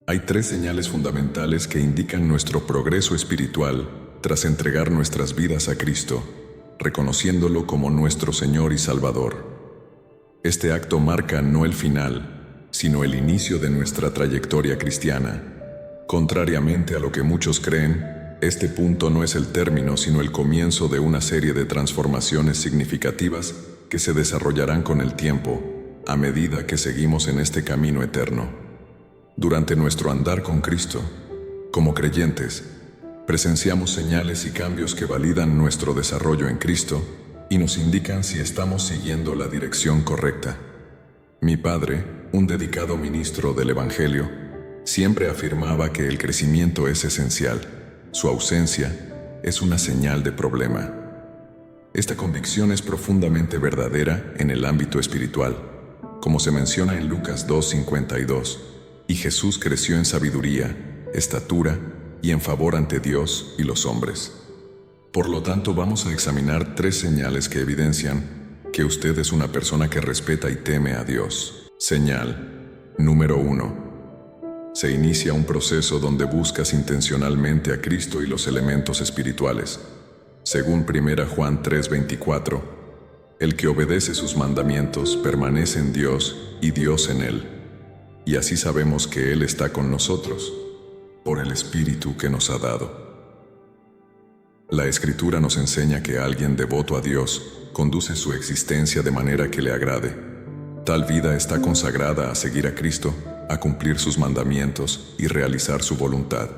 Hay tres señales fundamentales que indican nuestro progreso espiritual tras entregar nuestras vidas a Cristo, reconociéndolo como nuestro Señor y Salvador. Este acto marca no el final, sino el inicio de nuestra trayectoria cristiana. Contrariamente a lo que muchos creen, este punto no es el término, sino el comienzo de una serie de transformaciones significativas que se desarrollarán con el tiempo, a medida que seguimos en este camino eterno. Durante nuestro andar con Cristo, como creyentes, presenciamos señales y cambios que validan nuestro desarrollo en Cristo y nos indican si estamos siguiendo la dirección correcta. Mi padre, un dedicado ministro del Evangelio, siempre afirmaba que el crecimiento es esencial. Su ausencia es una señal de problema. Esta convicción es profundamente verdadera en el ámbito espiritual, como se menciona en Lucas 2:52, y Jesús creció en sabiduría, estatura y en favor ante Dios y los hombres. Por lo tanto, vamos a examinar tres señales que evidencian que usted es una persona que respeta y teme a Dios. Señal número 1. Se inicia un proceso donde buscas intencionalmente a Cristo y los elementos espirituales. Según 1 Juan 3:24, el que obedece sus mandamientos permanece en Dios y Dios en él. Y así sabemos que Él está con nosotros, por el Espíritu que nos ha dado. La Escritura nos enseña que alguien devoto a Dios conduce su existencia de manera que le agrade. Tal vida está consagrada a seguir a Cristo, a cumplir sus mandamientos y realizar su voluntad.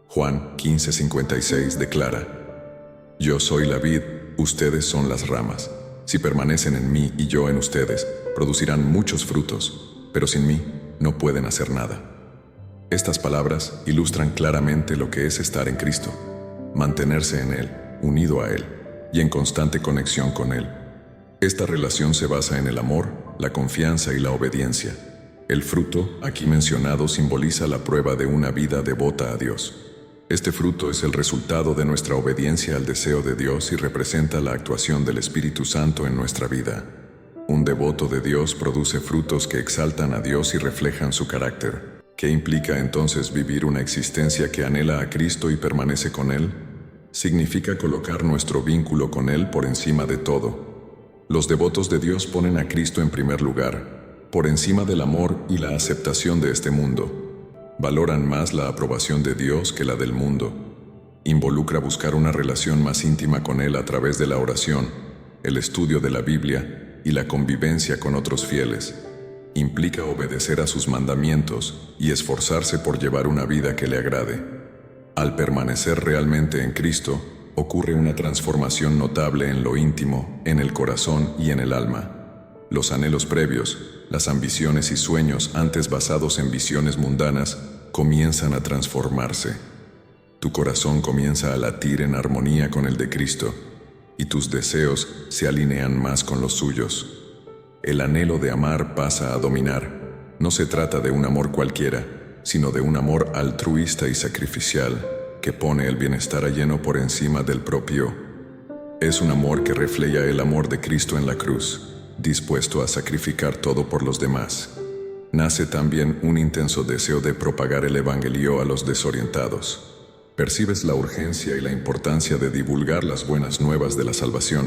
Juan 15:56 declara: Yo soy la vid, ustedes son las ramas. Si permanecen en mí y yo en ustedes, producirán muchos frutos, pero sin mí no pueden hacer nada. Estas palabras ilustran claramente lo que es estar en Cristo, mantenerse en Él, unido a Él y en constante conexión con Él. Esta relación se basa en el amor, la confianza y la obediencia. El fruto, aquí mencionado, simboliza la prueba de una vida devota a Dios. Este fruto es el resultado de nuestra obediencia al deseo de Dios y representa la actuación del Espíritu Santo en nuestra vida. Un devoto de Dios produce frutos que exaltan a Dios y reflejan su carácter. ¿Qué implica entonces vivir una existencia que anhela a Cristo y permanece con Él? Significa colocar nuestro vínculo con Él por encima de todo. Los devotos de Dios ponen a Cristo en primer lugar, por encima del amor y la aceptación de este mundo. Valoran más la aprobación de Dios que la del mundo. Involucra buscar una relación más íntima con Él a través de la oración, el estudio de la Biblia y la convivencia con otros fieles. Implica obedecer a sus mandamientos y esforzarse por llevar una vida que le agrade. Al permanecer realmente en Cristo, ocurre una transformación notable en lo íntimo, en el corazón y en el alma. Los anhelos previos, las ambiciones y sueños antes basados en visiones mundanas, comienzan a transformarse. Tu corazón comienza a latir en armonía con el de Cristo, y tus deseos se alinean más con los suyos. El anhelo de amar pasa a dominar. No se trata de un amor cualquiera, sino de un amor altruista y sacrificial que pone el bienestar ajeno por encima del propio. Es un amor que refleja el amor de Cristo en la cruz, dispuesto a sacrificar todo por los demás. Nace también un intenso deseo de propagar el Evangelio a los desorientados. Percibes la urgencia y la importancia de divulgar las buenas nuevas de la salvación.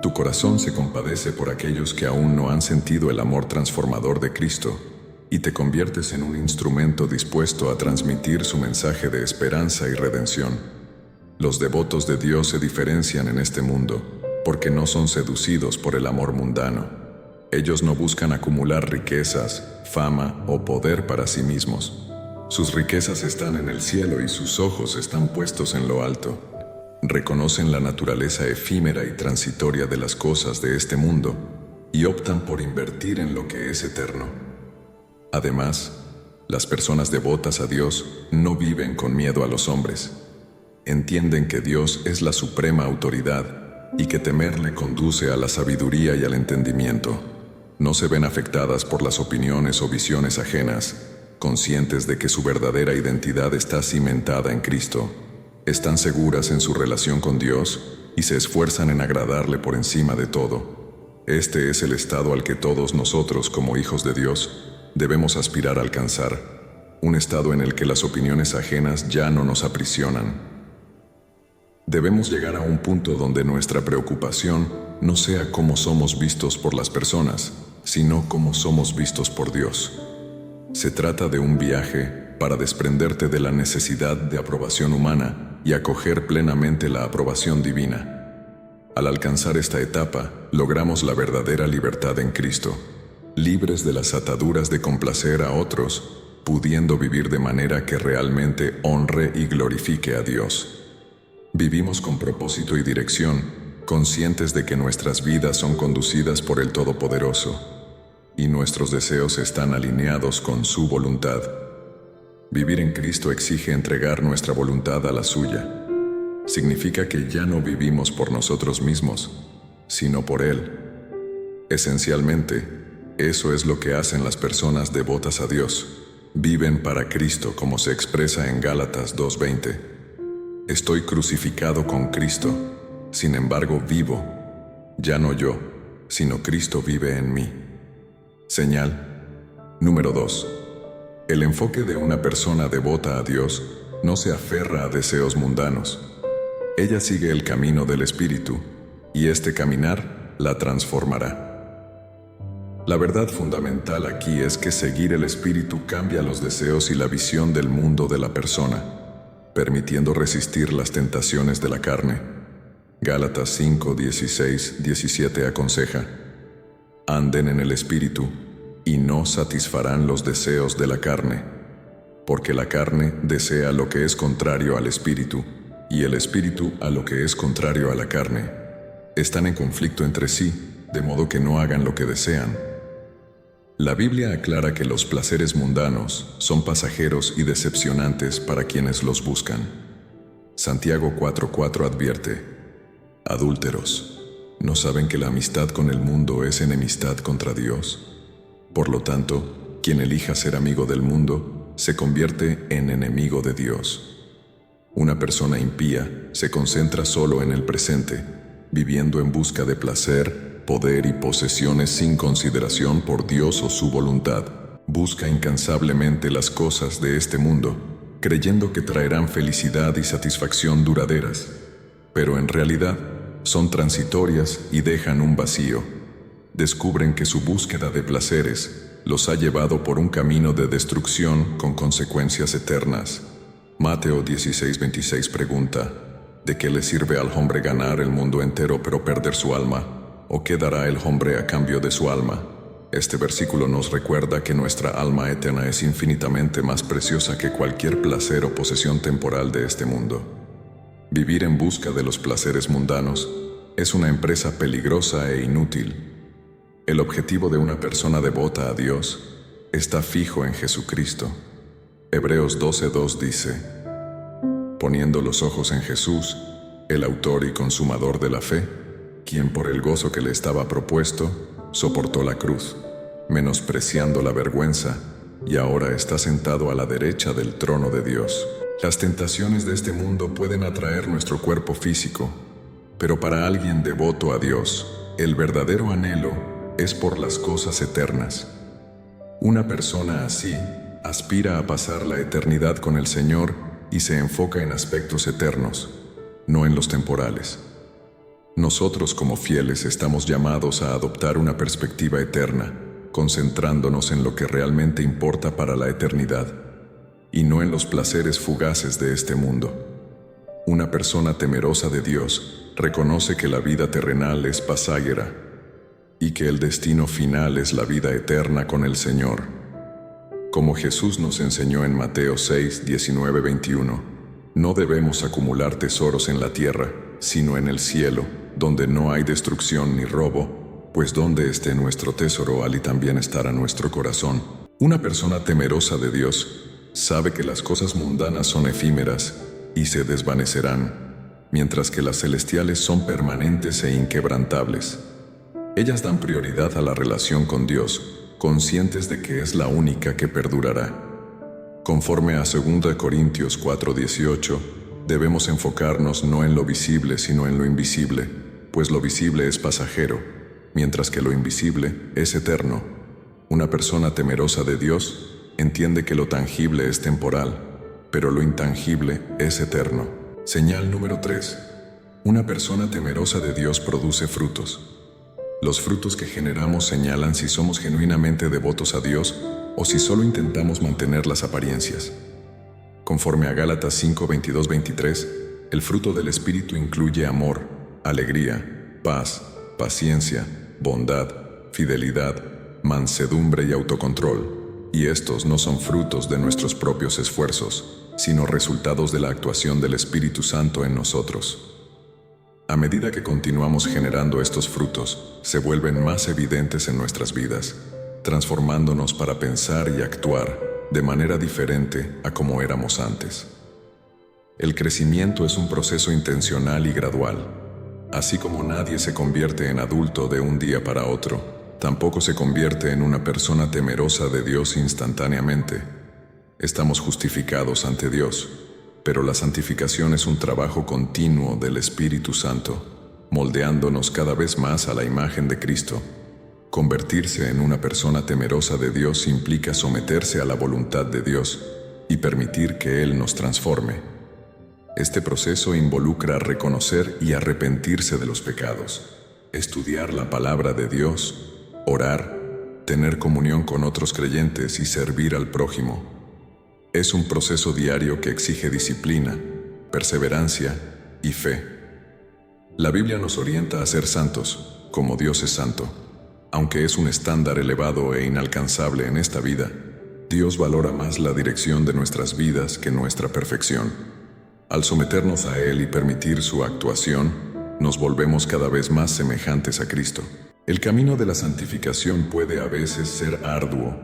Tu corazón se compadece por aquellos que aún no han sentido el amor transformador de Cristo, y te conviertes en un instrumento dispuesto a transmitir su mensaje de esperanza y redención. Los devotos de Dios se diferencian en este mundo, porque no son seducidos por el amor mundano. Ellos no buscan acumular riquezas, fama o poder para sí mismos. Sus riquezas están en el cielo y sus ojos están puestos en lo alto. Reconocen la naturaleza efímera y transitoria de las cosas de este mundo y optan por invertir en lo que es eterno. Además, las personas devotas a Dios no viven con miedo a los hombres. Entienden que Dios es la suprema autoridad y que temerle conduce a la sabiduría y al entendimiento. No se ven afectadas por las opiniones o visiones ajenas, conscientes de que su verdadera identidad está cimentada en Cristo. Están seguras en su relación con Dios y se esfuerzan en agradarle por encima de todo. Este es el estado al que todos nosotros, como hijos de Dios, debemos aspirar a alcanzar. un estado en el que las opiniones ajenas ya no nos aprisionan. Debemos llegar a un punto donde nuestra preocupación no sea cómo somos vistos por las personas, sino cómo somos vistos por Dios. Se trata de un viaje para desprenderte de la necesidad de aprobación humana y acoger plenamente la aprobación divina. Al alcanzar esta etapa, logramos la verdadera libertad en Cristo, libres de las ataduras de complacer a otros, pudiendo vivir de manera que realmente honre y glorifique a Dios. Vivimos con propósito y dirección, conscientes de que nuestras vidas son conducidas por el Todopoderoso, y nuestros deseos están alineados con su voluntad. Vivir en Cristo exige entregar nuestra voluntad a la suya. Significa que ya no vivimos por nosotros mismos, sino por Él. Esencialmente, eso es lo que hacen las personas devotas a Dios. Viven para Cristo, como se expresa en Gálatas 2:20. Estoy crucificado con Cristo, sin embargo vivo. Ya no yo, sino Cristo vive en mí. Señal número 2. El enfoque de una persona devota a Dios no se aferra a deseos mundanos. Ella sigue el camino del Espíritu, y este caminar la transformará. La verdad fundamental aquí es que seguir el Espíritu cambia los deseos y la visión del mundo de la persona, permitiendo resistir las tentaciones de la carne. Gálatas 5, 16, 17 aconseja: anden en el Espíritu, y no satisfarán los deseos de la carne, porque la carne desea lo que es contrario al Espíritu, y el Espíritu a lo que es contrario a la carne. Están en conflicto entre sí, de modo que no hagan lo que desean. La Biblia aclara que los placeres mundanos son pasajeros y decepcionantes para quienes los buscan. Santiago 4:4 advierte: adúlteros, ¿no saben que la amistad con el mundo es enemistad contra Dios? Por lo tanto, quien elija ser amigo del mundo se convierte en enemigo de Dios. Una persona impía se concentra solo en el presente, viviendo en busca de placer, poder y posesiones sin consideración por Dios o su voluntad. Busca incansablemente las cosas de este mundo, creyendo que traerán felicidad y satisfacción duraderas, pero en realidad son transitorias y dejan un vacío. Descubren que su búsqueda de placeres los ha llevado por un camino de destrucción con consecuencias eternas. Mateo 16:26 pregunta: ¿de qué le sirve al hombre ganar el mundo entero pero perder su alma? ¿O qué dará el hombre a cambio de su alma? Este versículo nos recuerda que nuestra alma eterna es infinitamente más preciosa que cualquier placer o posesión temporal de este mundo. Vivir en busca de los placeres mundanos es una empresa peligrosa e inútil. El objetivo de una persona devota a Dios está fijo en Jesucristo. Hebreos 12:2 dice: poniendo los ojos en Jesús, el autor y consumador de la fe, quien por el gozo que le estaba propuesto, soportó la cruz, menospreciando la vergüenza, y ahora está sentado a la derecha del trono de Dios. Las tentaciones de este mundo pueden atraer nuestro cuerpo físico, pero para alguien devoto a Dios, el verdadero anhelo es por las cosas eternas. Una persona así aspira a pasar la eternidad con el Señor y se enfoca en aspectos eternos, no en los temporales. Nosotros como fieles estamos llamados a adoptar una perspectiva eterna, concentrándonos en lo que realmente importa para la eternidad, y no en los placeres fugaces de este mundo. Una persona temerosa de Dios reconoce que la vida terrenal es pasajera y que el destino final es la vida eterna con el Señor. Como Jesús nos enseñó en Mateo 6, 19, 21, no debemos acumular tesoros en la tierra, sino en el cielo, donde no hay destrucción ni robo, pues donde esté nuestro tesoro, allí también estará nuestro corazón. Una persona temerosa de Dios sabe que las cosas mundanas son efímeras y se desvanecerán, mientras que las celestiales son permanentes e inquebrantables. Ellas dan prioridad a la relación con Dios, conscientes de que es la única que perdurará. Conforme a 2 Corintios 4:18, debemos enfocarnos no en lo visible sino en lo invisible, pues lo visible es pasajero, mientras que lo invisible es eterno. Una persona temerosa de Dios entiende que lo tangible es temporal, pero lo intangible es eterno. Señal número 3. Una persona temerosa de Dios produce frutos. Los frutos que generamos señalan si somos genuinamente devotos a Dios o si solo intentamos mantener las apariencias. Conforme a Gálatas 5, 22, 23, el fruto del Espíritu incluye amor, alegría, paz, paciencia, bondad, fidelidad, mansedumbre y autocontrol, y estos no son frutos de nuestros propios esfuerzos, sino resultados de la actuación del Espíritu Santo en nosotros. A medida que continuamos generando estos frutos, se vuelven más evidentes en nuestras vidas, transformándonos para pensar y actuar de manera diferente a como éramos antes. El crecimiento es un proceso intencional y gradual. Así como nadie se convierte en adulto de un día para otro, tampoco se convierte en una persona temerosa de Dios instantáneamente. Estamos justificados ante Dios, pero la santificación es un trabajo continuo del Espíritu Santo, moldeándonos cada vez más a la imagen de Cristo. Convertirse en una persona temerosa de Dios implica someterse a la voluntad de Dios y permitir que Él nos transforme. Este proceso involucra reconocer y arrepentirse de los pecados, estudiar la palabra de Dios, orar, tener comunión con otros creyentes y servir al prójimo. Es un proceso diario que exige disciplina, perseverancia y fe. La Biblia nos orienta a ser santos, como Dios es santo. Aunque es un estándar elevado e inalcanzable en esta vida, Dios valora más la dirección de nuestras vidas que nuestra perfección. Al someternos a Él y permitir su actuación, nos volvemos cada vez más semejantes a Cristo. El camino de la santificación puede a veces ser arduo.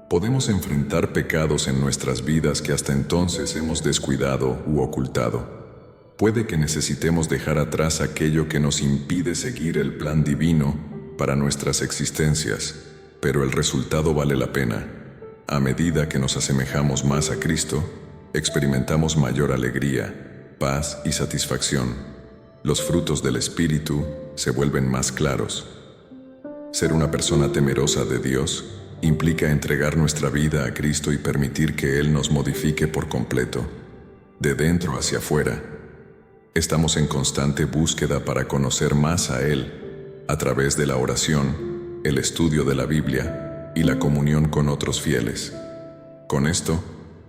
Podemos enfrentar pecados en nuestras vidas que hasta entonces hemos descuidado u ocultado. Puede que necesitemos dejar atrás aquello que nos impide seguir el plan divino para nuestras existencias, pero el resultado vale la pena. A medida que nos asemejamos más a Cristo, experimentamos mayor alegría, paz y satisfacción. Los frutos del Espíritu se vuelven más claros. Ser una persona temerosa de Dios implica entregar nuestra vida a Cristo y permitir que Él nos modifique por completo, de dentro hacia afuera. Estamos en constante búsqueda para conocer más a Él, a través de la oración, el estudio de la Biblia y la comunión con otros fieles. Con esto,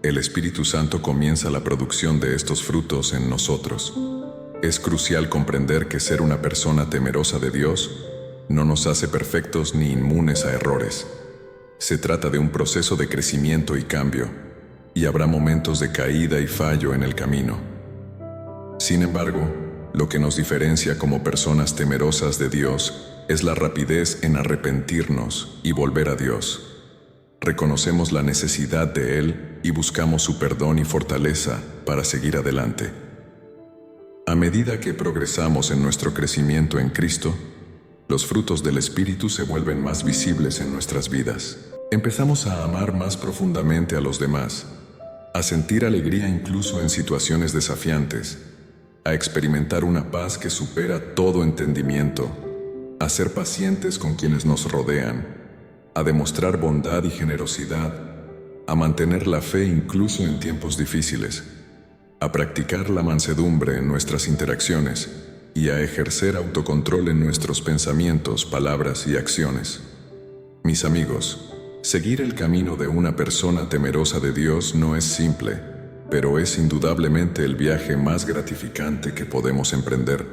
el Espíritu Santo comienza la producción de estos frutos en nosotros. Es crucial comprender que ser una persona temerosa de Dios no nos hace perfectos ni inmunes a errores. Se trata de un proceso de crecimiento y cambio, y habrá momentos de caída y fallo en el camino. Sin embargo, lo que nos diferencia como personas temerosas de Dios es la rapidez en arrepentirnos y volver a Dios. Reconocemos la necesidad de Él y buscamos su perdón y fortaleza para seguir adelante. A medida que progresamos en nuestro crecimiento en Cristo, los frutos del Espíritu se vuelven más visibles en nuestras vidas. Empezamos a amar más profundamente a los demás, a sentir alegría incluso en situaciones desafiantes, a experimentar una paz que supera todo entendimiento, a ser pacientes con quienes nos rodean, a demostrar bondad y generosidad, a mantener la fe incluso en tiempos difíciles, a practicar la mansedumbre en nuestras interacciones y a ejercer autocontrol en nuestros pensamientos, palabras y acciones. Mis amigos, seguir el camino de una persona temerosa de Dios no es simple, pero es indudablemente el viaje más gratificante que podemos emprender.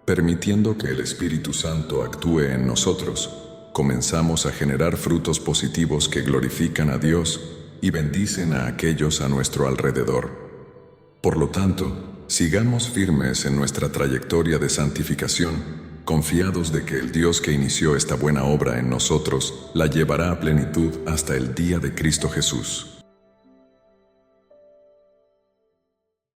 Permitiendo que el Espíritu Santo actúe en nosotros, comenzamos a generar frutos positivos que glorifican a Dios y bendicen a aquellos a nuestro alrededor. Por lo tanto, sigamos firmes en nuestra trayectoria de santificación, confiados de que el Dios que inició esta buena obra en nosotros la llevará a plenitud hasta el día de Cristo Jesús.